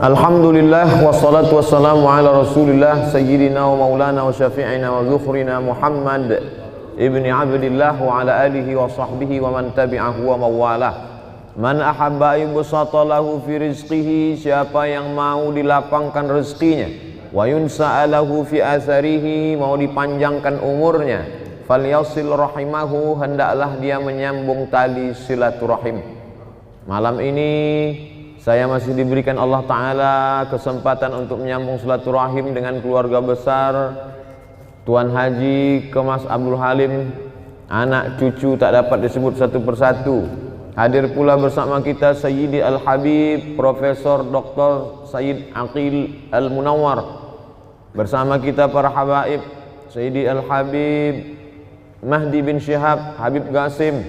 Alhamdulillah wassalatu wassalamu ala rasulillah sayyidina wa maulana wa syafi'ina wa zukhrina Muhammad ibni Abdillah wa ala alihi wa sahbihi wa man tabi'ahu wa mawalah. Man ahabba yubsata lahu fi rizqihi, siapa yang mau dilapangkan rezekinya, wa yunsa'alahu fi atharihi, mau dipanjangkan umurnya, falyasil rahimahu, hendaklah dia menyambung tali silaturahim. Malam ini saya masih diberikan Allah Ta'ala kesempatan untuk menyambung silaturahim dengan keluarga besar Tuan Haji Kemas Abdul Halim. Anak cucu tak dapat disebut satu persatu. Hadir pula bersama kita Sayyidi Al-Habib Profesor Dr. Sayyid Aqil Al-Munawwar. Bersama kita para habaib Sayyidi Al-Habib Mahdi bin Syihab, Habib Qasim,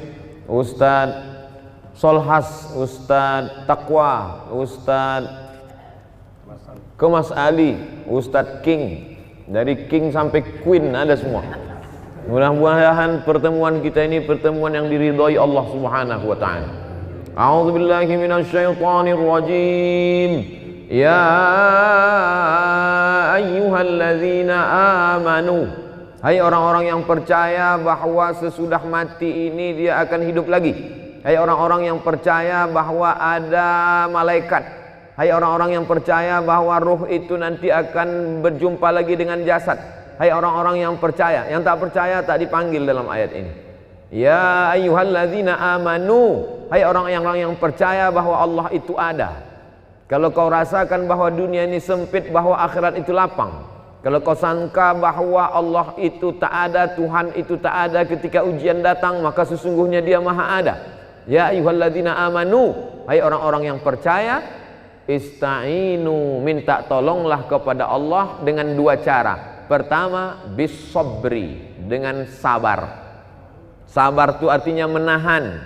Ustadz Solhas, Ustadz Taqwa, Ustadz Kemas Ali, Ustadz King, dari King sampai Queen ada semua. Mudah-mudahan pertemuan kita ini pertemuan yang diridhai Allah Subhanahu wa taala. A'udzu billahi minasyaitonir rajim. Ya ayyuhalladzina amanu, hai orang-orang yang percaya bahwa sesudah mati ini dia akan hidup lagi. Hai orang-orang yang percaya bahwa ada malaikat. Hai orang-orang yang percaya bahwa ruh itu nanti akan berjumpa lagi dengan jasad. Hai orang-orang yang percaya. Yang tak percaya tak dipanggil dalam ayat ini. Ya ayyuhalladzina amanu, hai orang-orang yang percaya bahwa Allah itu ada. Kalau kau rasakan bahwa dunia ini sempit, bahwa akhirat itu lapang, kalau kau sangka bahwa Allah itu tak ada, Tuhan itu tak ada ketika ujian datang, maka sesungguhnya Dia Maha Ada. Ya ayyuhalladzina amanu, hai orang-orang yang percaya, ista'inu, minta tolonglah kepada Allah dengan dua cara. Pertama, bis-sabri, dengan sabar. Sabar itu artinya menahan.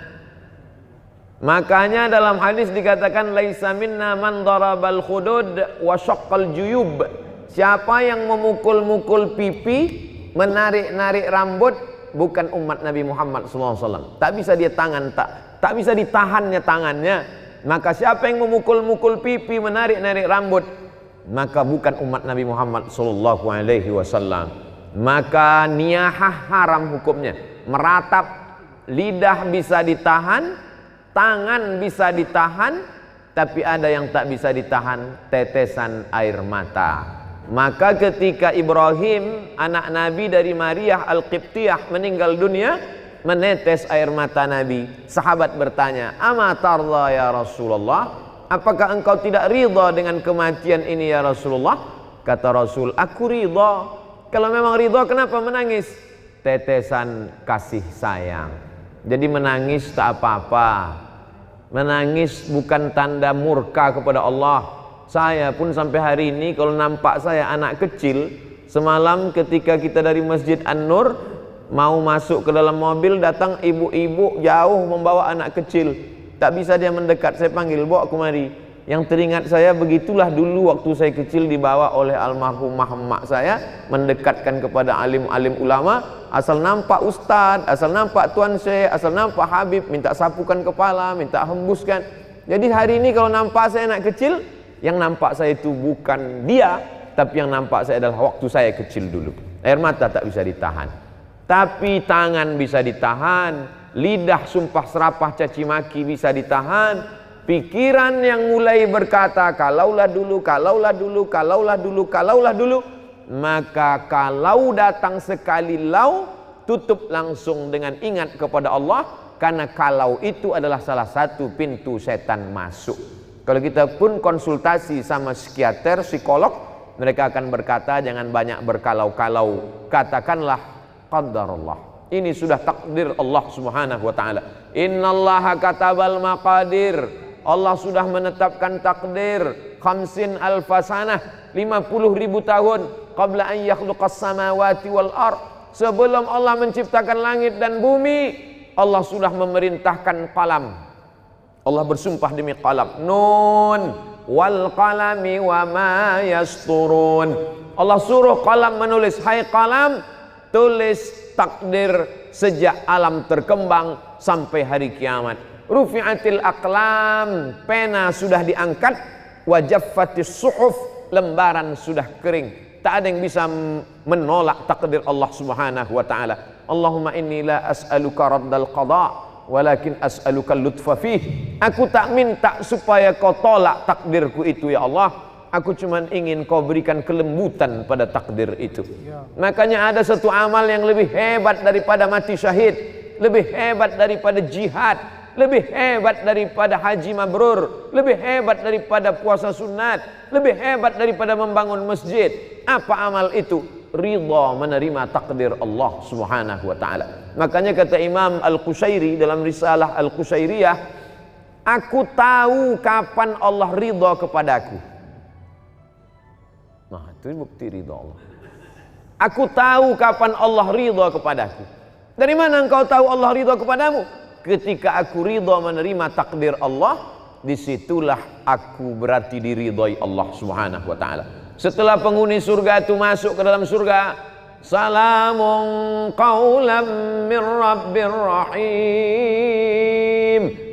Makanya dalam hadis dikatakan laisa minna man darabal khudud wa syaqqal juyub. Siapa yang memukul-mukul pipi, menarik-narik rambut, bukan umat Nabi Muhammad SAW. Tak bisa dia tak bisa ditahannya tangannya. Maka siapa yang memukul-mukul pipi, menarik-narik rambut, maka bukan umat Nabi Muhammad SAW. Maka niyahah haram hukumnya. Meratap, lidah bisa ditahan, tangan bisa ditahan, tapi ada yang tak bisa ditahan, tetesan air mata. Maka ketika Ibrahim, anak Nabi dari Maria Al-Qibtiyah, meninggal dunia, menetes air mata Nabi. Sahabat bertanya, "Ama tarda ya Rasulullah? Apakah engkau tidak ridha dengan kematian ini ya Rasulullah?" Kata Rasul, "Aku ridha." Kalau memang ridha, kenapa menangis? Tetesan kasih sayang. Jadi menangis tak apa-apa. Menangis bukan tanda murka kepada Allah. Saya pun sampai hari ini kalau nampak saya anak kecil, semalam ketika kita dari Masjid An-Nur mau masuk ke dalam mobil, datang ibu-ibu jauh membawa anak kecil. Tak bisa dia mendekat, saya panggil, bawa kemari. Yang teringat saya, begitulah dulu waktu saya kecil dibawa oleh almarhumah emak saya, mendekatkan kepada alim-alim ulama. Asal nampak ustadz, asal nampak tuan syekh, asal nampak habib, minta sapukan kepala, minta hembuskan. Jadi hari ini kalau nampak saya anak kecil, yang nampak saya itu bukan dia, tapi yang nampak saya adalah waktu saya kecil dulu. Air mata tak bisa ditahan, tapi tangan bisa ditahan, lidah sumpah serapah caci maki bisa ditahan, pikiran yang mulai berkata kalaulah dulu, kalaulah dulu, kalaulah dulu, kalaulah dulu, maka kalau datang sekali lau, tutup langsung dengan ingat kepada Allah, karena kalau itu adalah salah satu pintu setan masuk. Kalau kita pun konsultasi sama psikiater, psikolog, mereka akan berkata jangan banyak berkalau-kalau, katakanlah qadarullah. Ini sudah takdir Allah Subhanahu wa taala. Innallaha katabal maqadir. Allah sudah menetapkan takdir 50,000 sanah, 50.000 tahun qabla an yakhluqas samawati wal ard. Sebelum Allah menciptakan langit dan bumi, Allah sudah memerintahkan qalam. Allah bersumpah demi qalam, nun wal qalami wa ma yasturun. Allah suruh qalam menulis, hai qalam, tulis takdir sejak alam terkembang sampai hari kiamat. Rufi'atil aqlam, pena sudah diangkat, wajaffatis suhuf, lembaran sudah kering. Tak ada yang bisa menolak takdir Allah Subhanahu wa taala. Allahumma inni la as'aluka raddal qada walakin as'aluka lutfa fih. Aku tak minta supaya kau tolak takdirku itu ya Allah. Aku cuma ingin kau berikan kelembutan pada takdir itu. Makanya ada satu amal yang lebih hebat daripada mati syahid, lebih hebat daripada jihad, lebih hebat daripada haji mabrur, lebih hebat daripada puasa sunat, lebih hebat daripada membangun masjid. Apa amal itu? Ridha menerima takdir Allah Subhanahu wa taala. Makanya kata Imam Al-Qushairi dalam risalah Al-Qushairiyah, aku tahu kapan Allah ridha kepadaku. Nah, itu bukti ridha Allah. Aku tahu kapan Allah ridha kepadaku. Dari mana engkau tahu Allah ridha kepadamu? Ketika aku ridha menerima takdir Allah, disitulah aku berarti diridhai Allah Subhanahu wa taala. Setelah penghuni surga itu masuk ke dalam surga, salamun qaulam min rabbir rahim.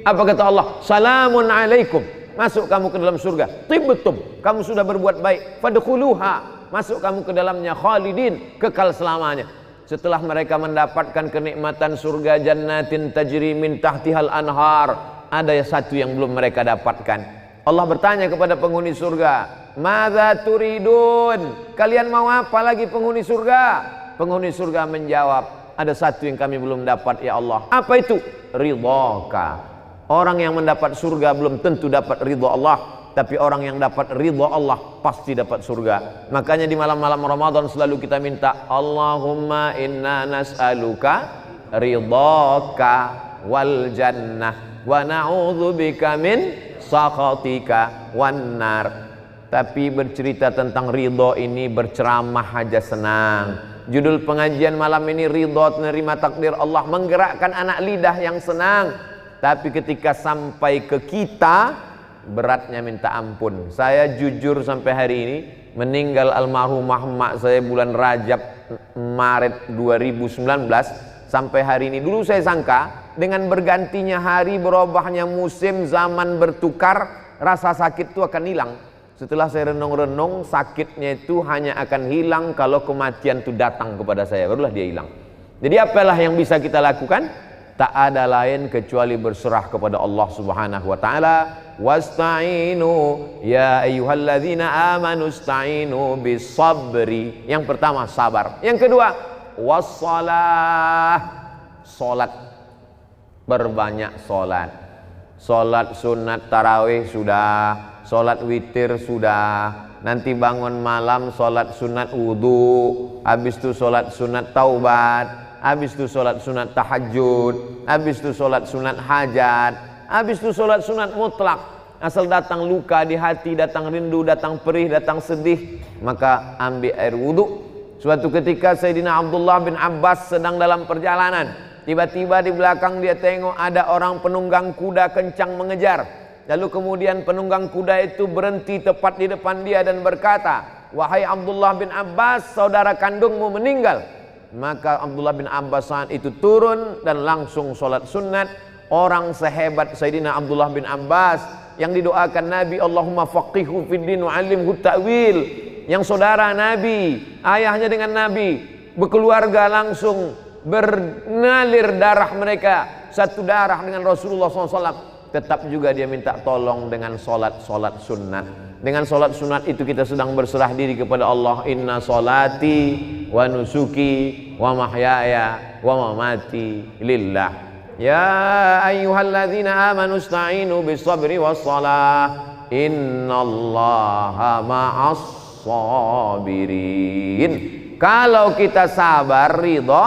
Apa kata Allah? Salamun alaikum. Masuk kamu ke dalam surga. Tibtum, kamu sudah berbuat baik. Fadkhuluha, masuk kamu ke dalamnya khalidin, kekal selamanya. Setelah mereka mendapatkan kenikmatan surga, jannatin tajri min tahtihal anhar, ada satu yang belum mereka dapatkan. Allah bertanya kepada penghuni surga, madza turidun? Kalian mau apa lagi penghuni surga? Penghuni surga menjawab, ada satu yang kami belum dapat ya Allah. Apa itu? Ridhaka. Orang yang mendapat surga belum tentu dapat ridha Allah, tapi orang yang dapat ridha Allah pasti dapat surga. Makanya di malam-malam Ramadan selalu kita minta, Allahumma inna nas'aluka ridhaka wal jannah wa na'udzubika min sakhatika wan nar. Tapi bercerita tentang ridha ini berceramah aja senang. Judul pengajian malam ini ridha menerima takdir Allah, menggerakkan anak lidah yang senang. Tapi ketika sampai ke kita, beratnya minta ampun. Saya jujur sampai hari ini, meninggal almarhumah emak saya bulan Rajab Maret 2019, sampai hari ini. Dulu saya sangka dengan bergantinya hari, berubahnya musim, zaman bertukar, rasa sakit itu akan hilang. Setelah saya renung-renung, sakitnya itu hanya akan hilang kalau kematian itu datang kepada saya, barulah dia hilang. Jadi apalah yang bisa kita lakukan? Tak ada lain kecuali berserah kepada Allah Subhanahu wa taala. Wasta'inu ya ayyuhalladzina amanu ista'inu bis sabri. Yang pertama sabar. Yang kedua wassalah, salat. Berbanyak salat. Salat sunat tarawih sudah, salat witir sudah. Nanti bangun malam salat sunat wudu, habis itu salat sunat taubat. Habis itu sholat sunat tahajud, habis itu sholat sunat hajat, habis itu sholat sunat mutlak. Asal datang luka di hati, datang rindu, datang perih, datang sedih, maka ambil air wudhu. Suatu ketika Sayyidina Abdullah bin Abbas sedang dalam perjalanan, tiba-tiba di belakang dia tengok ada orang penunggang kuda kencang mengejar. Lalu kemudian penunggang kuda itu berhenti tepat di depan dia dan berkata, wahai Abdullah bin Abbas, saudara kandungmu meninggal. Maka Abdullah bin Abbas saat itu turun dan langsung sholat sunat. Orang sehebat Sayyidina Abdullah bin Abbas yang didoakan Nabi, Allahumma faqihhu fid din wa 'allimhu ta'wil, yang saudara Nabi, ayahnya dengan Nabi, berkeluarga langsung bernalir darah mereka satu darah dengan Rasulullah SAW, tetap juga dia minta tolong dengan sholat sunat. Dengan sholat sunat itu kita sedang berserah diri kepada Allah. Inna sholati wa nusuki wa mahyaya wa mamati lillah. Ya ayyuhalladzina amanu ista'inu bis sabri was salah. Innallaha ma'as sabirin. Kalau kita sabar, ridha,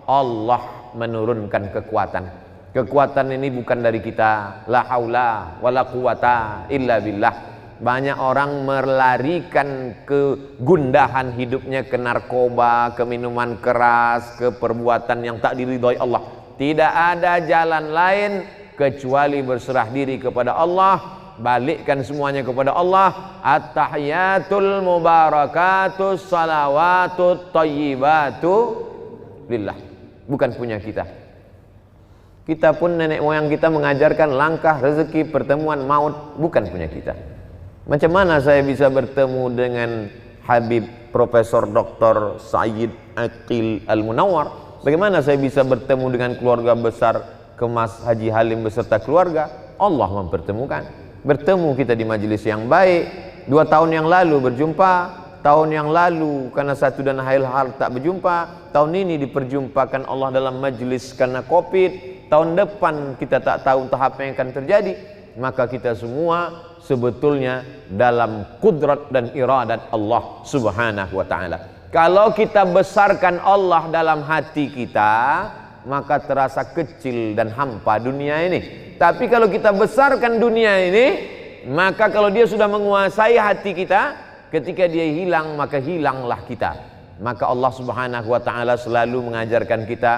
Allah menurunkan kekuatan. Kekuatan ini bukan dari kita. La haula wala quwata illa billah. Banyak orang melarikan kegundahan hidupnya ke narkoba, ke minuman keras, ke perbuatan yang tak diridhoi Allah. Tidak ada jalan lain kecuali berserah diri kepada Allah, balikkan semuanya kepada Allah. At-tahiyatul mubarakatus salawatut thayyibatu lillah. Bukan punya kita. Kita pun nenek moyang kita mengajarkan langkah rezeki, pertemuan, maut bukan punya kita. Macam mana saya bisa bertemu dengan Habib Profesor Dr. Sayyid Aqil Al-Munawwar? Bagaimana saya bisa bertemu dengan keluarga besar Kemas Haji Halim beserta keluarga? Allah mempertemukan. Bertemu kita di majelis yang baik. 2 tahun yang lalu berjumpa, tahun yang lalu karena satu dan hal tak berjumpa, tahun ini diperjumpakan Allah dalam majelis karena Covid, tahun depan kita tak tahu entah apa yang akan terjadi. Maka kita semua sebetulnya dalam kudrat dan iradat Allah Subhanahu wa ta'ala. Kalau kita besarkan Allah dalam hati kita, maka terasa kecil dan hampa dunia ini. Tapi kalau kita besarkan dunia ini, maka kalau dia sudah menguasai hati kita, ketika dia hilang, maka hilanglah kita. Maka Allah Subhanahu wa ta'ala selalu mengajarkan kita,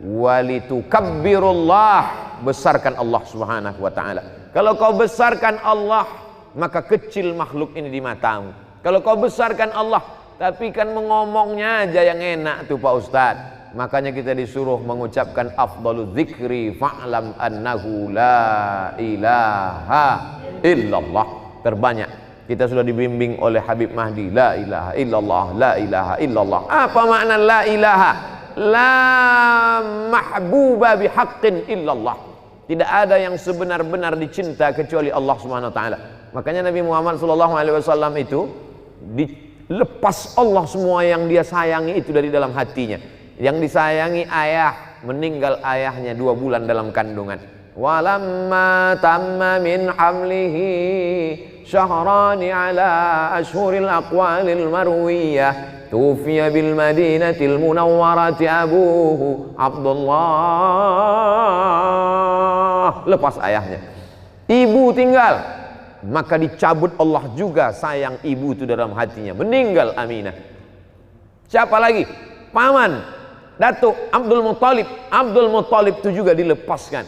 walitukabbirullah, besarkan Allah Subhanahu wa ta'ala. Kalau kau besarkan Allah, maka kecil makhluk ini di matamu. Kalau kau besarkan Allah, tapi kan mengomongnya aja yang enak tuh Pak Ustadz. Makanya kita disuruh mengucapkan afdalu dzikri fa'lam annahu la ilaha illallah. Terbanyak kita sudah dibimbing oleh Habib Mahdi, la ilaha illallah, la ilaha illallah. Apa makna la ilaha? La mahbuba bihaqqin illallah. Tidak ada yang sebenar-benar dicinta kecuali Allah Subhanahu wa taala. Makanya Nabi Muhammad SAW itu dilepas Allah semua yang dia sayangi itu dari dalam hatinya. Yang disayangi ayah, meninggal ayahnya 2 bulan dalam kandungan. Walamma tamma min hamlihi syahrani ala ashhuril aqwalil marwiyah tufiya bil madinatil munawwarati abuhu Abdullah. Lepas ayahnya, ibu tinggal, maka dicabut Allah juga sayang ibu itu dalam hatinya. Meninggal Aminah. Siapa lagi? Paman Datuk Abdul Muttalib. Abdul Muttalib itu juga dilepaskan.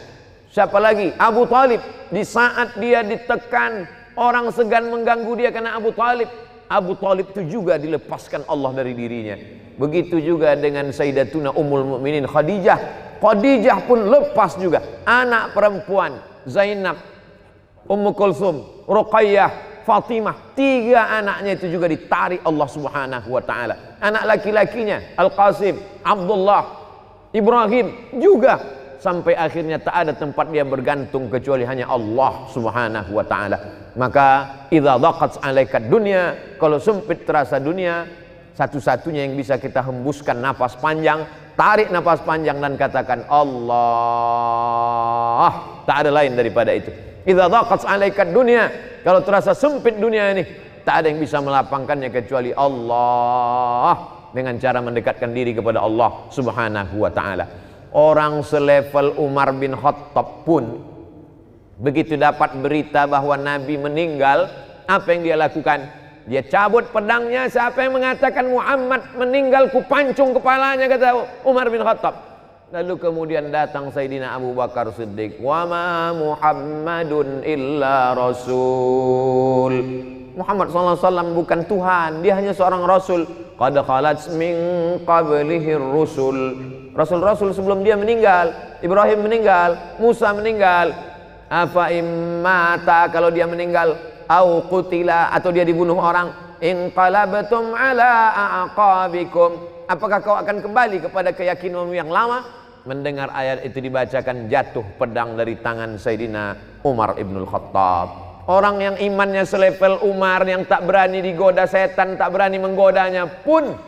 Siapa lagi? Abu Talib. Di saat dia ditekan, orang segan mengganggu dia karena Abu Talib. Abu Talib itu juga dilepaskan Allah dari dirinya. Begitu juga dengan Sayyidatuna Ummul Mukminin Khadijah. Khadijah pun lepas juga. Anak perempuan Zainab, Ummu Kulsum, Ruqayyah, Fatimah, 3 anaknya itu juga ditarik Allah Subhanahu wa ta'ala. Anak laki-lakinya Al-Qasim, Abdullah, Ibrahim juga, sampai akhirnya tak ada tempat dia bergantung kecuali hanya Allah Subhanahu wa ta'ala. Maka idza dhaqat 'alaika dunya, kalau sempit terasa dunia, satu-satunya yang bisa kita hembuskan nafas panjang, tarik nafas panjang dan katakan Allah. Tak ada lain daripada itu. Idza dhaqat 'alaika dunya, kalau terasa sempit dunia ini, tak ada yang bisa melapangkannya kecuali Allah, dengan cara mendekatkan diri kepada Allah Subhanahu wa ta'ala. Orang selevel Umar bin Khattab pun begitu dapat berita bahwa Nabi meninggal, apa yang dia lakukan? Dia cabut pedangnya. Siapa yang mengatakan Muhammad meninggal, ku pancung kepalanya, kata Umar bin Khattab. Lalu kemudian datang Sayyidina Abu Bakar Siddiq. Wa ma Muhammadun illa rasul. Muhammad SAW bukan Tuhan, dia hanya seorang Rasul. Qad khalat min qablihi rusul. Rasul-rasul sebelum dia meninggal, Ibrahim meninggal, Musa meninggal. Afa immata, kalau dia meninggal, au qutila, atau dia dibunuh orang, inqalabtum ala aqabikum, apakah kau akan kembali kepada keyakinanmu yang lama? Mendengar ayat itu dibacakan, jatuh pedang dari tangan Sayyidina Umar ibnul Khattab. Orang yang imannya selevel Umar, yang tak berani digoda setan, tak berani menggodanya pun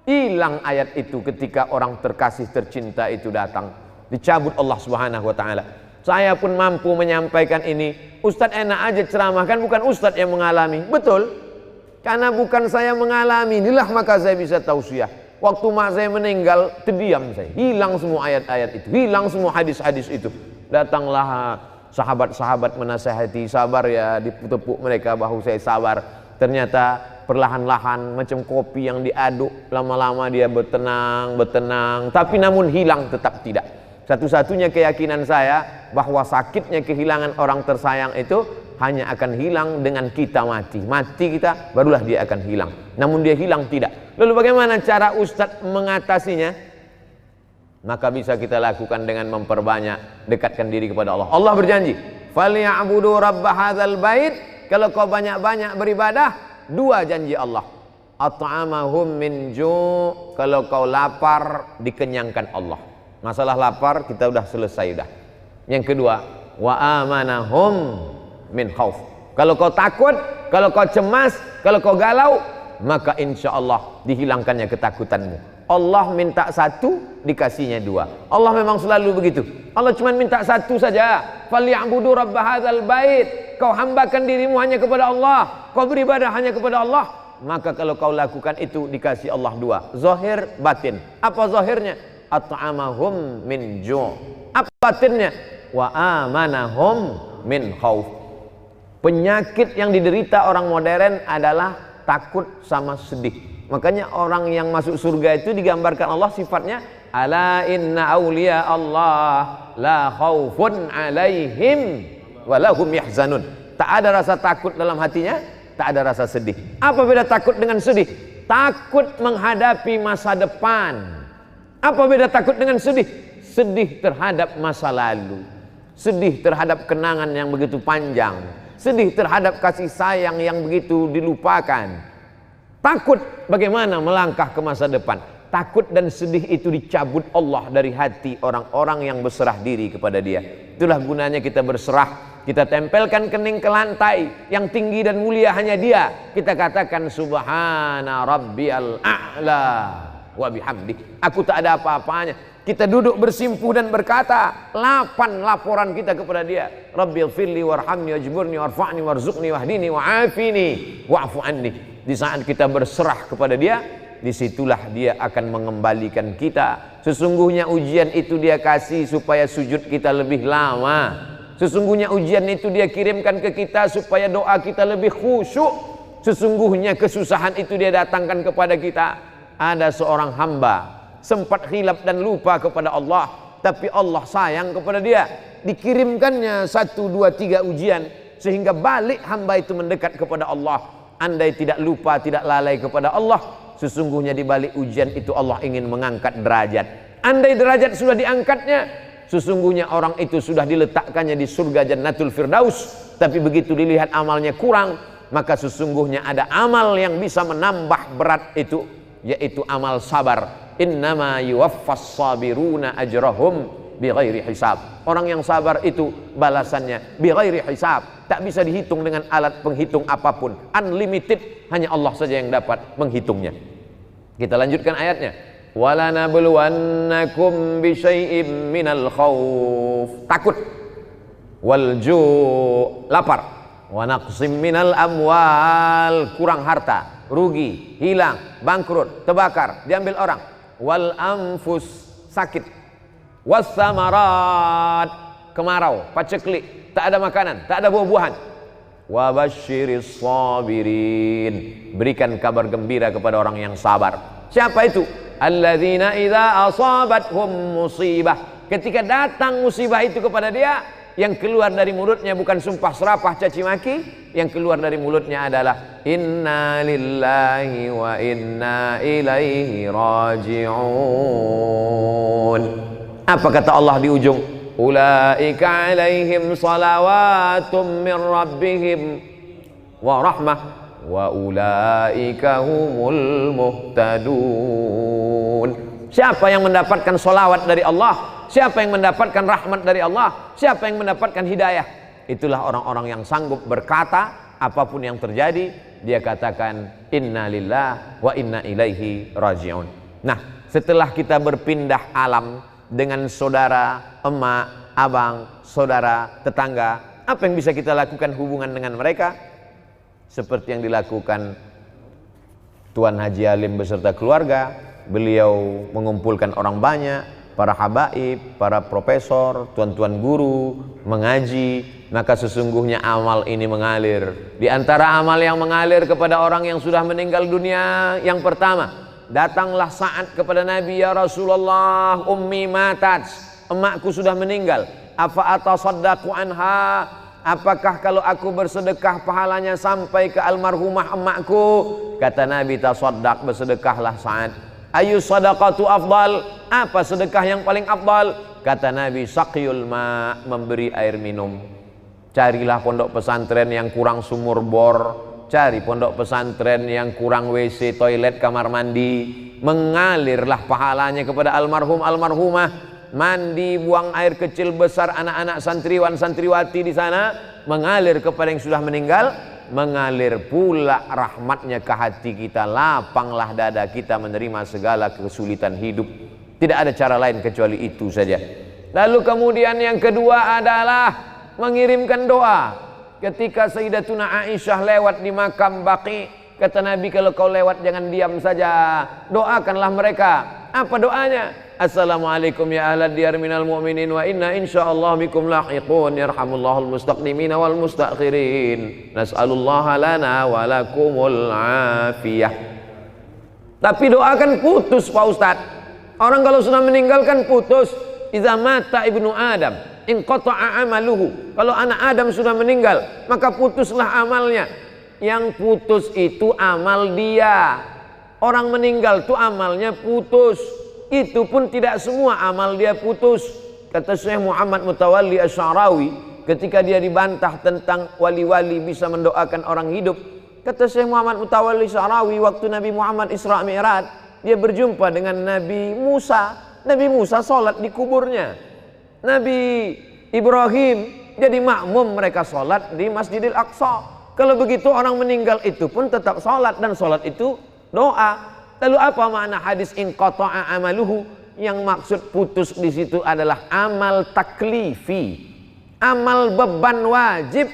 hilang ayat itu ketika orang terkasih tercinta itu datang. Dicabut Allah Subhanahu wa ta'ala. Saya pun mampu menyampaikan ini. Ustadz enak aja ceramah, kan bukan Ustadz yang mengalami. Betul, karena bukan saya mengalami, inilah maka saya bisa tausiah. Waktu mak saya meninggal, terdiam saya, hilang semua ayat-ayat itu, hilang semua hadis-hadis itu. Datanglah sahabat-sahabat menasihati, sabar ya, ditepuk mereka bahu saya, sabar. Ternyata perlahan-lahan macam kopi yang diaduk, lama-lama dia bertenang, tapi namun hilang tetap tidak. Satu-satunya keyakinan saya bahwa sakitnya kehilangan orang tersayang itu hanya akan hilang dengan kita mati. Mati kita, barulah dia akan hilang. Namun dia hilang tidak. Lalu bagaimana cara Ustadz mengatasinya? Maka bisa kita lakukan dengan memperbanyak dekatkan diri kepada Allah. Allah berjanji, "Falyabudu rabb hadzal bait Kalau kau banyak-banyak beribadah, 2 janji Allah. At'amahum min ju', kalau kau lapar dikenyangkan Allah. Masalah lapar kita udah selesai udah. Yang kedua, wa amanahum min khauf. Kalau kau takut, kalau kau cemas, kalau kau galau, maka insya Allah dihilangkannya ketakutanmu. Allah minta 1, dikasihnya 2. Allah memang selalu begitu. Allah cuma minta 1 saja. Falyabudu rabb hadzal bait. Kau hambakan dirimu hanya kepada Allah, kau beribadah hanya kepada Allah, maka kalau kau lakukan itu dikasih Allah 2. Zahir, batin. Apa zahirnya? At'amahum min ju'. Apa batinnya? Wa amanahum min khauf. Penyakit yang diderita orang modern adalah takut sama sedih. Makanya orang yang masuk surga itu digambarkan Allah sifatnya, ala inna awliya Allah la khaufun alaihim walahum yahzanun. Tak ada rasa takut dalam hatinya, tak ada rasa sedih. Apa beda takut dengan sedih? Takut menghadapi masa depan. Apa beda takut dengan sedih? Sedih terhadap masa lalu, sedih terhadap kenangan yang begitu panjang, sedih terhadap kasih sayang yang begitu dilupakan. Takut bagaimana melangkah ke masa depan. Takut dan sedih itu dicabut Allah dari hati orang-orang yang berserah diri kepada Dia. Itulah gunanya kita berserah. Kita tempelkan kening ke lantai, yang tinggi dan mulia hanya Dia. Kita katakan subhana rabbiyal a'la wa bihamdi. Aku tak ada apa-apanya. Kita duduk bersimpuh dan berkata 8 laporan kita kepada Dia. Rabbighfirli warhamni wajburni warfa'ni warzuqni wahdini wa'afini wa'fu anni. Di saat kita berserah kepada Dia, disitulah Dia akan mengembalikan kita. Sesungguhnya ujian itu Dia kasih supaya sujud kita lebih lama. Sesungguhnya ujian itu Dia kirimkan ke kita supaya doa kita lebih khusyuk. Sesungguhnya kesusahan itu Dia datangkan kepada kita. Ada seorang hamba sempat khilaf dan lupa kepada Allah, tapi Allah sayang kepada dia. Dikirimkannya 1, 2, 3 ujian sehingga balik hamba itu mendekat kepada Allah. Andai tidak lupa, tidak lalai kepada Allah, sesungguhnya di balik ujian itu Allah ingin mengangkat derajat. Andai derajat sudah diangkatnya, sesungguhnya orang itu sudah diletakkannya di surga Jannatul Firdaus. Tapi begitu dilihat amalnya kurang, maka sesungguhnya ada amal yang bisa menambah berat itu, yaitu amal sabar. Innama yuwaffas sabiruna ajrahum bighairi hisab. Orang yang sabar itu balasannya bighairi hisab. Tak bisa dihitung dengan alat penghitung apapun. Unlimited, hanya Allah saja yang dapat menghitungnya. Kita lanjutkan ayatnya. Walanabluwannakum bisyai'im minal khauf. Takut. Wal ju', lapar. Wa naqsim minal amwal, kurang harta, rugi, hilang, bangkrut, terbakar, diambil orang. Wal anfus, sakit. Was samarat, kemarau, paceklik, tak ada makanan, tak ada buah-buahan. Wa basyiris sabirin, berikan kabar gembira kepada orang yang sabar. Siapa itu? Alladzina idza asabathum musibah, ketika datang musibah itu kepada dia, yang keluar dari mulutnya bukan sumpah serapah caci maki, yang keluar dari mulutnya adalah inna lillahi wa inna ilaihi raji'un. Apa kata Allah di ujung? Ulaika alaihim salawatum min rabbihim wa rahmah wa ulaika humul muhtadun. Siapa yang mendapatkan salawat dari Allah? Siapa yang mendapatkan rahmat dari Allah? Siapa yang mendapatkan hidayah? Itulah orang-orang yang sanggup berkata apapun yang terjadi, dia katakan inna lillah wa inna ilaihi raji'un. Nah, setelah kita berpindah alam dengan saudara, emak, abang, saudara, tetangga, apa yang bisa kita lakukan hubungan dengan mereka? Seperti yang dilakukan Tuan Haji Alim beserta keluarga. Beliau mengumpulkan orang banyak, para habaib, para profesor, tuan-tuan guru, mengaji, maka sesungguhnya amal ini mengalir. Di antara amal yang mengalir kepada orang yang sudah meninggal dunia, yang pertama, datanglah saat kepada Nabi, ya Rasulullah, ummi matat, emakku sudah meninggal, afa atasaddaqu anha, apakah kalau aku bersedekah pahalanya sampai ke almarhumah emakku? Kata Nabi, tasaddaq, bersedekahlah saat. Ayu sadaqatu afdal, apa sedekah yang paling afdal? Kata Nabi, saqiyul ma, memberi air minum. Carilah pondok pesantren yang kurang sumur bor, cari pondok pesantren yang kurang WC, toilet, kamar mandi. Mengalirlah pahalanya kepada almarhum almarhumah. Mandi, buang air kecil besar anak-anak santriwan santriwati di sana, mengalir kepada yang sudah meninggal. Mengalir pula rahmatnya ke hati kita, lapanglah dada kita menerima segala kesulitan hidup. Tidak ada cara lain kecuali itu saja. Lalu kemudian yang kedua adalah mengirimkan doa. Ketika Sayyidatuna Aisyah lewat di makam Baqi, kata Nabi, kalau kau lewat jangan diam saja, doakanlah mereka. Apa doanya? Assalamualaikum ya ahlad diyar minal mu'minin wa inna insyaallah bikum lahiqun yarhamullahul mustaqdimina wal mustakhirin nas'alullaha lana wa lakumul afiyah. Tapi doakan putus Pak Ustadz. Orang kalau sudah meninggalkan putus. Iza mata ibnu Adam inqata'a amaluhu. Kalau anak Adam sudah meninggal, maka putuslah amalnya. Yang putus itu amal dia. Orang meninggal itu amalnya putus. Itu pun tidak semua amal dia putus. Kata Syekh Muhammad Mutawalli Asy'arawi ketika dia dibantah tentang wali-wali bisa mendoakan orang hidup. Kata Syekh Muhammad Mutawalli Asy'arawi, waktu Nabi Muhammad Isra Mi'raj, dia berjumpa dengan Nabi Musa. Nabi Musa sholat di kuburnya. Nabi Ibrahim jadi makmum mereka sholat di Masjidil Aqsa. Kalau begitu orang meninggal itu pun tetap sholat, dan sholat itu doa. Lalu apa makna hadis inqata'a amaluhu? Yang maksud putus di situ adalah amal taklifi, amal beban wajib.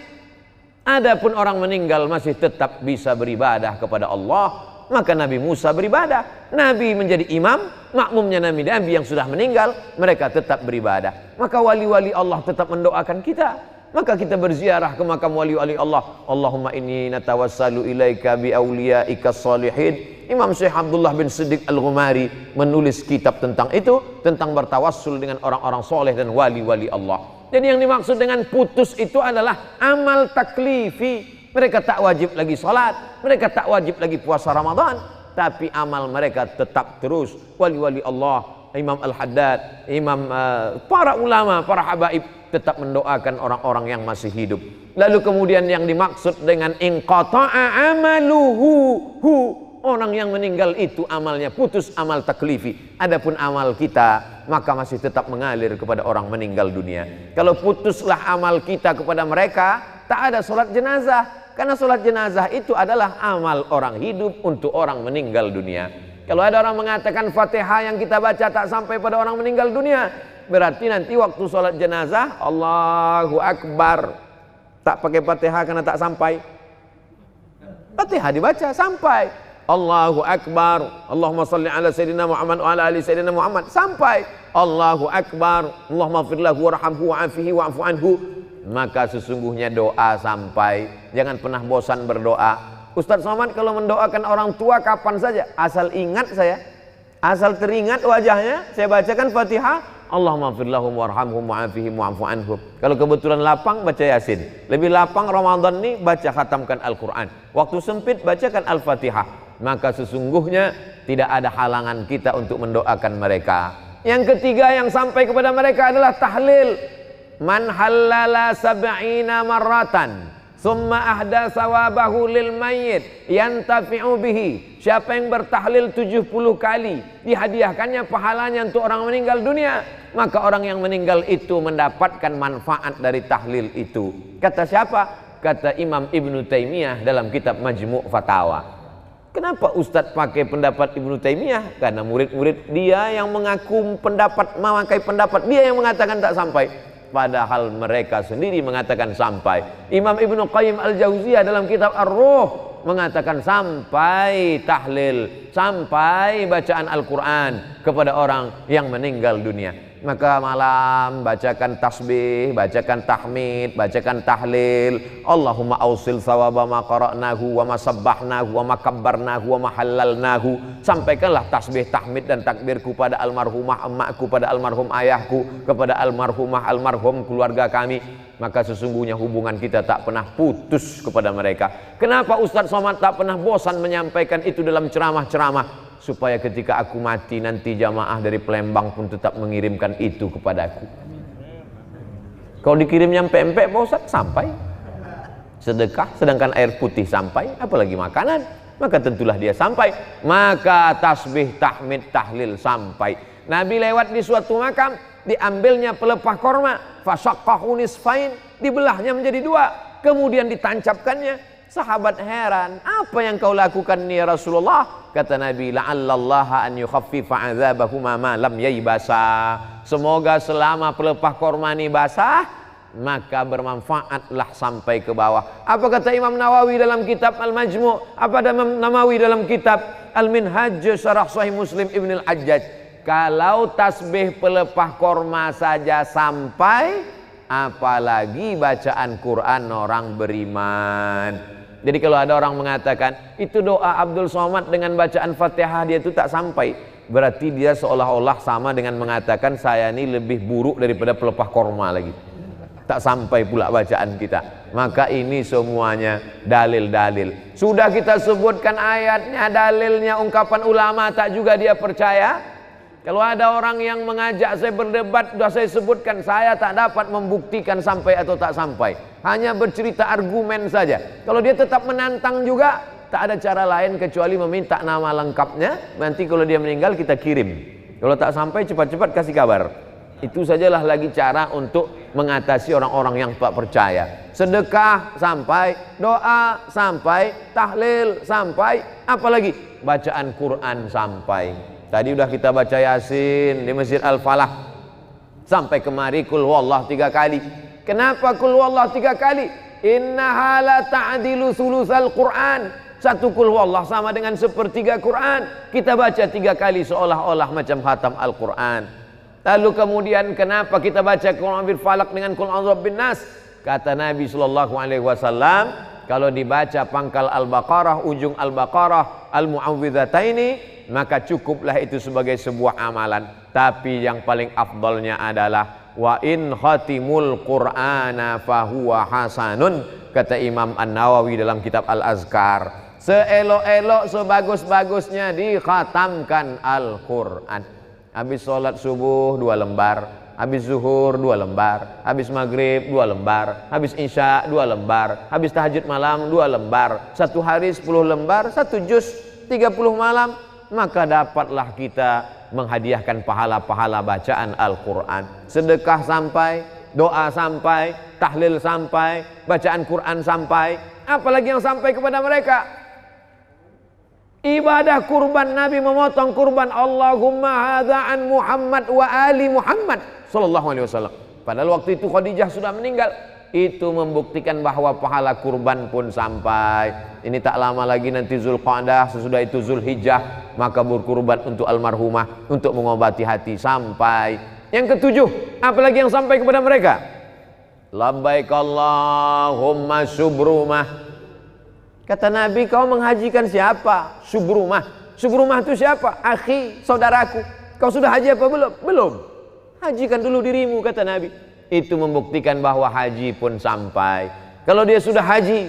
Adapun orang meninggal masih tetap bisa beribadah kepada Allah, maka Nabi Musa beribadah. Nabi menjadi imam, makmumnya Nabi yang sudah meninggal, mereka tetap beribadah. Maka wali-wali Allah tetap mendoakan kita. Maka kita berziarah ke makam wali-wali Allah. Allahumma inni natawassalu ilaika bi awliyaika salihin. Imam Syekh Abdullah bin Siddiq Al-Ghumari menulis kitab tentang itu, tentang bertawassul dengan orang-orang soleh dan wali-wali Allah. Jadi yang dimaksud dengan putus itu adalah amal taklifi. Mereka tak wajib lagi sholat, mereka tak wajib lagi puasa Ramadan, tapi amal mereka tetap terus. Wali-wali Allah, Imam Al-Haddad, para ulama, para habaib tetap mendoakan orang-orang yang masih hidup. Lalu kemudian yang dimaksud dengan inqata'a amaluhu, orang yang meninggal itu amalnya putus, amal taklifi. Adapun amal kita maka masih tetap mengalir kepada orang meninggal dunia. Kalau putuslah amal kita kepada mereka, tak ada sholat jenazah. Karena sholat jenazah itu adalah amal orang hidup untuk orang meninggal dunia. Kalau ada orang mengatakan Fatihah yang kita baca tak sampai pada orang meninggal dunia, berarti nanti waktu sholat jenazah Allahu Akbar, tak pakai Fatihah karena tak sampai. Fatihah dibaca sampai Allahu Akbar, Allahumma salli ala Sayyidina Muhammad wa ala ali Sayyidina Muhammad, sampai Allahu Akbar, Allahumma firlahu warhamhu wa'afihi wa'fu anhu. Maka sesungguhnya doa sampai. Jangan pernah bosan berdoa. Ustadz Somad kalau mendoakan orang tua kapan saja, asal ingat saya, asal teringat wajahnya, saya bacakan Fatihah, Allahumma firlahum warhamhum wa'afihim wa'fu anhum. Kalau kebetulan lapang, baca Yasin. Lebih lapang Ramadan ini, baca khatamkan Al-Quran. Waktu sempit, bacakan Al-Fatihah. Maka sesungguhnya tidak ada halangan kita untuk mendoakan mereka. Yang ketiga yang sampai kepada mereka adalah tahlil. Man halala sab'ina marratan summa ahda sawabahu lil mayyit yantafi'u bihi. Siapa yang bertahlil 70 kali, dihadiahkannya pahalanya untuk orang meninggal dunia, maka orang yang meninggal itu mendapatkan manfaat dari tahlil itu. Kata siapa? Kata Imam Ibnu Taimiyah dalam kitab Majmu' Fatawa. Kenapa Ustadz pakai pendapat Ibnu Taimiyah? Karena murid-murid dia yang mengaku pendapat, memakai pendapat dia yang mengatakan tak sampai. Padahal mereka sendiri mengatakan sampai. Imam Ibnu Qayyim Al-Jauziyah dalam kitab Ar-Ruh mengatakan sampai tahlil, sampai bacaan Al-Quran kepada orang yang meninggal dunia. Maka malam bacakan tasbih, bacakan tahmid, bacakan tahlil. Allahumma ausil sawaba ma qara'nahu wa ma sabbahnahu wa ma kabbarnahu wa ma halalnahu. Sampaikanlah tasbih, tahmid dan takbirku pada almarhumah emakku, pada almarhum ayahku, kepada almarhumah almarhum keluarga kami. Maka sesungguhnya hubungan kita tak pernah putus kepada mereka. Kenapa Ustadz Somad tak pernah bosan menyampaikan itu dalam ceramah-ceramah? Supaya ketika aku mati nanti jamaah dari Palembang pun tetap mengirimkan itu kepadaku. Kalau dikirim nyampe empek Pak Ustaz, sampai. Sedekah, sedangkan air putih sampai, apalagi makanan, maka tentulah dia sampai. Maka tasbih, tahmid, tahlil sampai. Nabi lewat di suatu makam, diambilnya pelepah korma, fasyaqahu nisfain, dibelahnya menjadi dua, kemudian ditancapkannya. Sahabat heran, apa yang kau lakukan ya Rasulullah? Kata Nabi, la'allallaha an yukhaffifa 'adzabahuma ma lam yaybasa. Semoga selama pelepah korma ini basah, maka bermanfaatlah sampai ke bawah. Apa kata Imam Nawawi dalam kitab Al-Majmu'? Apa ada Imam Nawawi dalam kitab Al-Minhaj Syarah Sahih Muslim Ibn Al-Hajjaj? Kalau tasbih pelepah korma saja sampai, apalagi bacaan Quran orang beriman. Jadi kalau ada orang mengatakan itu doa Abdul Somad dengan bacaan Fatihah dia itu tak sampai, berarti dia seolah-olah sama dengan mengatakan saya ini lebih buruk daripada pelepah korma lagi. Tak sampai pula bacaan kita. Maka ini semuanya dalil-dalil. Sudah kita sebutkan ayatnya, dalilnya, ungkapan ulama, tak juga dia percaya. Kalau ada orang yang mengajak saya berdebat, sudah saya sebutkan, saya tak dapat membuktikan sampai atau tak sampai. Hanya bercerita argumen saja. Kalau dia tetap menantang juga, tak ada cara lain kecuali meminta nama lengkapnya. Nanti kalau dia meninggal kita kirim. Kalau tak sampai cepat-cepat kasih kabar. Itu sajalah lagi cara untuk mengatasi orang-orang yang tak percaya. Sedekah sampai, doa sampai, tahlil sampai, apalagi bacaan Quran sampai. Tadi udah kita baca Yasin di Masjid Al-Falah. Sampai kemari kul huwallah 3 kali. Kenapa kul huwallah 3 kali? Innaha la ta'dilu sulusal Quran. Satu kul huwallah sama dengan sepertiga Quran. Kita baca 3 kali seolah-olah macam khatam Al-Quran. Lalu kemudian kenapa kita baca Qul a'udzu falaq dengan Qul a'udzu binnas? Kata Nabi sallallahu alaihi wasallam, kalau dibaca pangkal Al-Baqarah, ujung Al-Baqarah, Al-Mu'awwidhataini, maka cukuplah itu sebagai sebuah amalan. Tapi yang paling afdalnya adalah wa in khatimul Qur'ana fahuwa hasanun, kata Imam An-Nawawi dalam kitab Al-Azkar. Seelok-elok, sebagus-bagusnya dikhatamkan Al-Quran. Habis sholat subuh 2 lembar, habis zuhur 2 lembar, habis maghrib 2 lembar, habis isya 2 lembar, habis tahajud malam 2 lembar, 1 hari 10 lembar, 1 juz 30 malam, maka dapatlah kita menghadiahkan pahala-pahala bacaan Al-Quran. Sedekah sampai, doa sampai, tahlil sampai, bacaan Quran sampai, apalagi yang sampai kepada mereka? Ibadah kurban, Nabi memotong kurban, Allahumma hadza an Muhammad wa ali Muhammad sallallahu alaihi wasallam. Padahal waktu itu Khadijah sudah meninggal. Itu membuktikan bahwa pahala kurban pun sampai. Ini tak lama lagi nanti Zulqa'dah, sesudah itu Zulhijjah, maka berkurban untuk almarhumah, untuk mengobati hati sampai. Yang ketujuh, apalagi yang sampai kepada mereka? Labbaik Allahumma subrumah. Kata Nabi, kau menghajikan siapa? Subrumah. Subrumah itu siapa? Akhi, saudaraku. Kau sudah haji apa belum? Belum. Hajikan dulu dirimu, kata Nabi. Itu membuktikan bahwa haji pun sampai. Kalau dia sudah haji,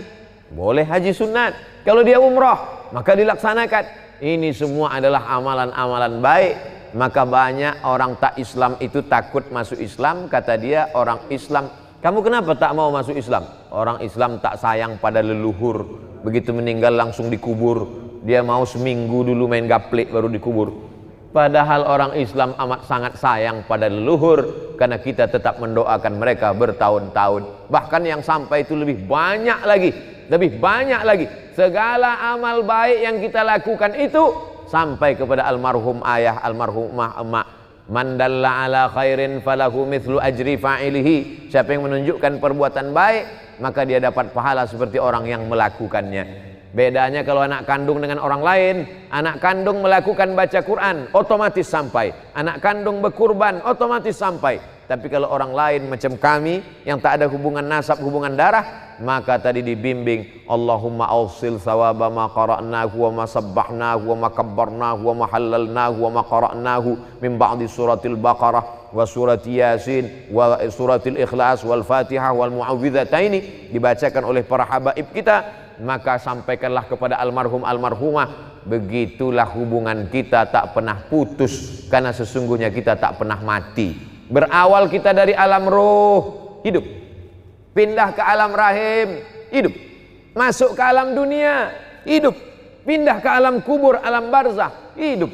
boleh haji sunat. Kalau dia umrah, maka dilaksanakan. Ini semua adalah amalan-amalan baik. Maka banyak orang tak Islam itu takut masuk Islam. Kata dia, orang Islam, kamu kenapa tak mau masuk Islam? Orang Islam tak sayang pada leluhur. Begitu meninggal langsung dikubur. Dia mau seminggu dulu main gaplek baru dikubur. Padahal orang Islam amat sangat sayang pada leluhur, karena kita tetap mendoakan mereka bertahun-tahun. Bahkan yang sampai itu lebih banyak lagi. Lebih banyak lagi. Segala amal baik yang kita lakukan itu sampai kepada almarhum ayah, almarhumah emak. Man dalla ala khairin falahu mithlu ajri fa'ilihi. Siapa yang menunjukkan perbuatan baik, maka dia dapat pahala seperti orang yang melakukannya. Bedanya kalau anak kandung dengan orang lain. Anak kandung melakukan baca Quran, otomatis sampai. Anak kandung berkurban, otomatis sampai. Tapi kalau orang lain macam kami yang tak ada hubungan nasab, hubungan darah, maka tadi dibimbing, Allahumma awsil thawaba ma qara'nahu wa ma sabbahnahu wa ma kabbarnahu wa ma halalnahu wa ma qara'nahu min ba'di suratil Baqarah wa surati Yasin wa suratil Ikhlas wal Fatihah wal Mu'awwidhataini, dibacakan oleh para habaib kita. Maka sampaikanlah kepada almarhum almarhumah, begitulah hubungan kita tak pernah putus, karena sesungguhnya kita tak pernah mati. Berawal kita dari alam ruh, hidup. Pindah ke alam rahim, hidup. Masuk ke alam dunia, hidup. Pindah ke alam kubur, alam barzah, hidup.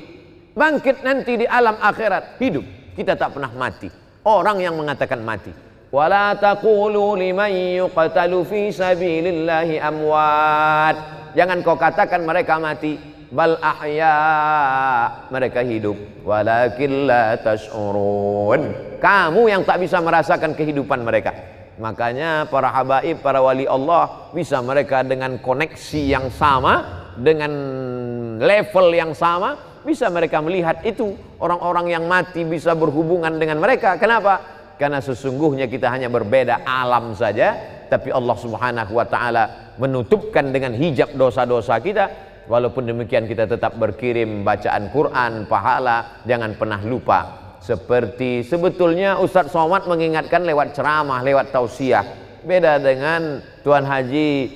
Bangkit nanti di alam akhirat, hidup. Kita tak pernah mati. Orang yang mengatakan mati. Wala taqulu liman yuqtalu fi sabilillahi amwat. Jangan kau katakan mereka mati, bal ahya, mereka hidup. Walakin la tash'urun. Kamu yang tak bisa merasakan kehidupan mereka. Makanya para habaib, para wali Allah, bisa mereka dengan koneksi yang sama, dengan level yang sama, bisa mereka melihat itu. Orang-orang yang mati bisa berhubungan dengan mereka. Kenapa? Karena sesungguhnya kita hanya berbeda alam saja, tapi Allah Subhanahu wa ta'ala menutupkan dengan hijab dosa-dosa kita. Walaupun demikian kita tetap berkirim bacaan Quran, pahala. Jangan pernah lupa. Seperti sebetulnya Ustadz Somad mengingatkan lewat ceramah, lewat tausiah. Beda dengan Tuan Haji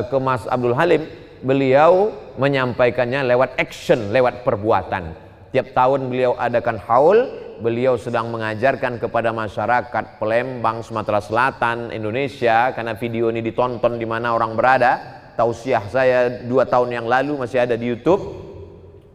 Kemas Abdul Halim, beliau menyampaikannya lewat action, lewat perbuatan. Tiap tahun beliau adakan haul, beliau sedang mengajarkan kepada masyarakat Palembang, Sumatera Selatan, Indonesia, karena video ini ditonton di mana orang berada. Tausiah saya 2 tahun yang lalu masih ada di YouTube,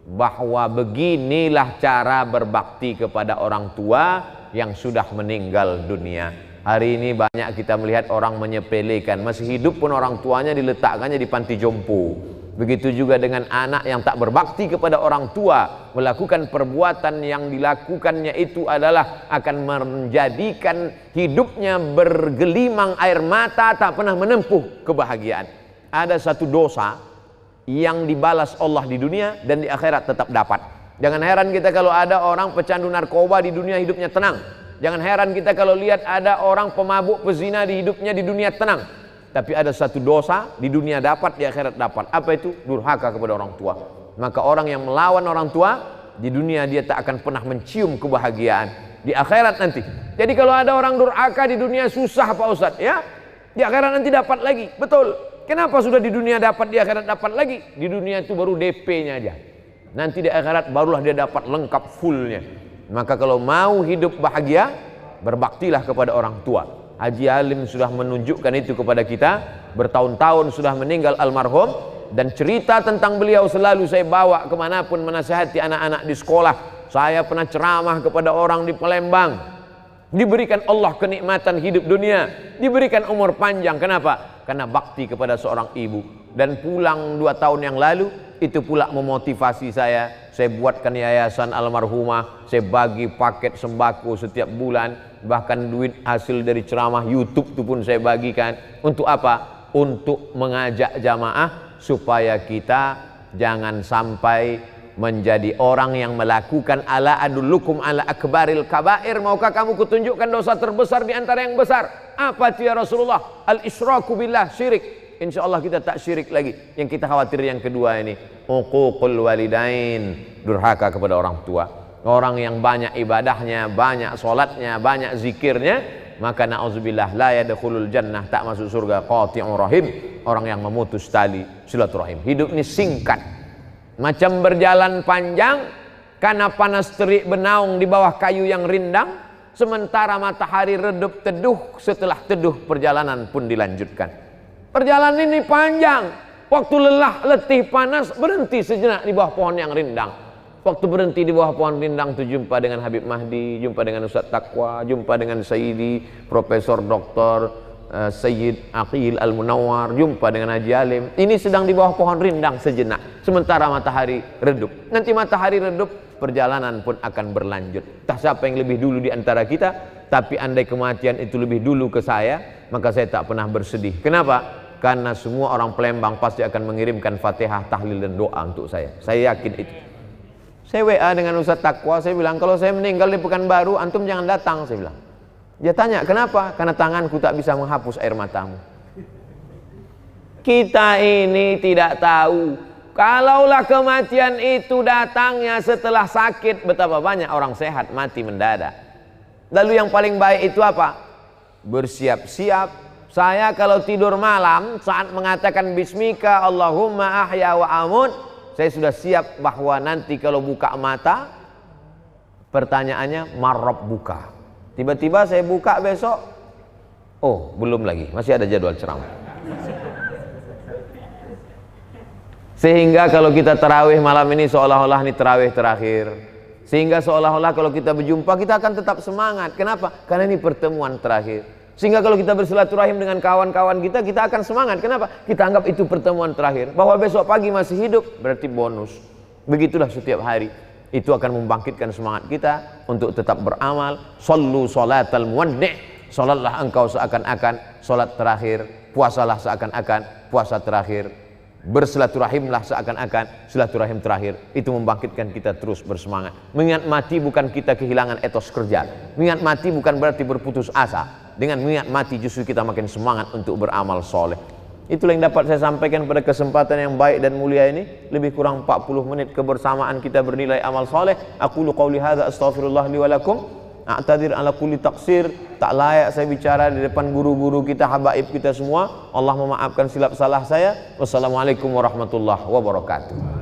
bahwa beginilah cara berbakti kepada orang tua yang sudah meninggal dunia. Hari ini banyak kita melihat orang menyepelekan, masih hidup pun orang tuanya diletakkannya di panti jompo. Begitu juga dengan anak yang tak berbakti kepada orang tua, melakukan perbuatan yang dilakukannya itu adalah akan menjadikan hidupnya bergelimang air mata, tak pernah menempuh kebahagiaan. Ada satu dosa yang dibalas Allah di dunia dan di akhirat tetap dapat. Jangan heran kita kalau ada orang pecandu narkoba di dunia hidupnya tenang. Jangan heran kita kalau lihat ada orang pemabuk pezina di hidupnya di dunia tenang. Tapi ada satu dosa di dunia dapat, di akhirat dapat. Apa itu? Durhaka kepada orang tua. Maka orang yang melawan orang tua di dunia dia tak akan pernah mencium kebahagiaan. Di akhirat nanti. Jadi kalau ada orang durhaka di dunia susah Pak Ustadz, ya. Di akhirat nanti dapat lagi. Betul. Kenapa sudah di dunia dapat, di akhirat dapat lagi? Di dunia itu baru DP-nya aja. Nanti di akhirat barulah dia dapat lengkap fullnya. Maka kalau mau hidup bahagia, berbaktilah kepada orang tua. Haji Alim sudah menunjukkan itu kepada kita. Bertahun-tahun sudah meninggal almarhum. Dan cerita tentang beliau selalu saya bawa kemanapun menasihati anak-anak di sekolah. Saya pernah ceramah kepada orang di Palembang. Diberikan Allah kenikmatan hidup dunia, diberikan umur panjang. Kenapa? Karena bakti kepada seorang ibu. Dan pulang 2 tahun yang lalu, itu pula memotivasi saya. Saya buatkan yayasan almarhumah, saya bagi paket sembako setiap bulan, bahkan duit hasil dari ceramah YouTube itu pun saya bagikan. Untuk apa? Untuk mengajak jamaah supaya kita jangan sampai menjadi orang yang melakukan ala adullukum ala akbaril kabair. Maukah kamu kutunjukkan dosa terbesar di antara yang besar? Apa itu ya Rasulullah? Al-isyraku billah, syirik. Insya Allah kita tak syirik lagi. Yang kita khawatir yang kedua ini, uququl walidain, durhaka kepada orang tua. Orang yang banyak ibadahnya, banyak solatnya, banyak zikirnya, maka na'udzubillah la yadkhulul jannah, tak masuk surga. Qati'ur rahim, orang yang memutus tali silaturahim. Hidup ini singkat. Macam berjalan panjang, karena panas terik benaung di bawah kayu yang rindang, sementara matahari redup teduh. Setelah teduh perjalanan pun dilanjutkan. Perjalanan ini panjang. Waktu lelah, letih, panas, berhenti sejenak di bawah pohon yang rindang. Waktu berhenti di bawah pohon rindang itu jumpa dengan Habib Mahdi, jumpa dengan Ustadz Taqwa, jumpa dengan Sayyidi Profesor Dr. Sayyid Aqil Al-Munawwar, jumpa dengan Haji Alim. Ini sedang di bawah pohon rindang sejenak, sementara matahari redup. Nanti matahari redup, perjalanan pun akan berlanjut. Tak siapa yang lebih dulu di antara kita, tapi andai kematian itu lebih dulu ke saya, maka saya tak pernah bersedih. Kenapa? Karena semua orang Palembang pasti akan mengirimkan Fatihah, tahlil dan doa untuk saya. Saya yakin itu. Saya WA dengan Ustadz Taqwa, saya bilang kalau saya meninggal di Pekanbaru, antum jangan datang, saya bilang. Dia tanya, kenapa? Karena tanganku tak bisa menghapus air matamu. Kita ini tidak tahu. Kalaulah kematian itu datangnya setelah sakit, betapa banyak orang sehat mati mendadak. Lalu yang paling baik itu apa? Bersiap-siap. Saya kalau tidur malam, saat mengatakan Bismika Allahumma ahya wa amut, saya sudah siap bahwa nanti kalau buka mata, pertanyaannya marrab buka. Tiba-tiba saya buka besok, Oh, belum lagi, masih ada jadwal ceramah. Sehingga kalau kita tarawih malam ini seolah-olah ini tarawih terakhir. Sehingga seolah-olah kalau kita berjumpa kita akan tetap semangat. Kenapa? Karena ini pertemuan terakhir. Sehingga kalau kita bersilaturahim dengan kawan-kawan kita akan semangat. Kenapa? Kita anggap itu pertemuan terakhir. Bahwa besok pagi masih hidup berarti bonus. Begitulah setiap hari. Itu akan membangkitkan semangat kita untuk tetap beramal. Sallu salatal muwaddi'. Salatlah engkau seakan-akan salat terakhir. Puasalah seakan-akan puasa terakhir. Bersilaturahimlah seakan-akan silaturahim terakhir. Itu membangkitkan kita terus bersemangat. Mengingat mati bukan kita kehilangan etos kerja. Mengingat mati bukan berarti berputus asa. Dengan mengingat mati justru kita makin semangat untuk beramal soleh. Itulah yang dapat saya sampaikan pada kesempatan yang baik dan mulia ini. Lebih kurang 40 menit kebersamaan kita bernilai amal soleh. Aqulu qawli hadza astaghfirullah li wa lakum. A'tadir ala kulli taqsir. Tak layak saya bicara di depan guru-guru kita, habaib kita semua. Allah memaafkan silap salah saya. Wassalamualaikum warahmatullahi wabarakatuh.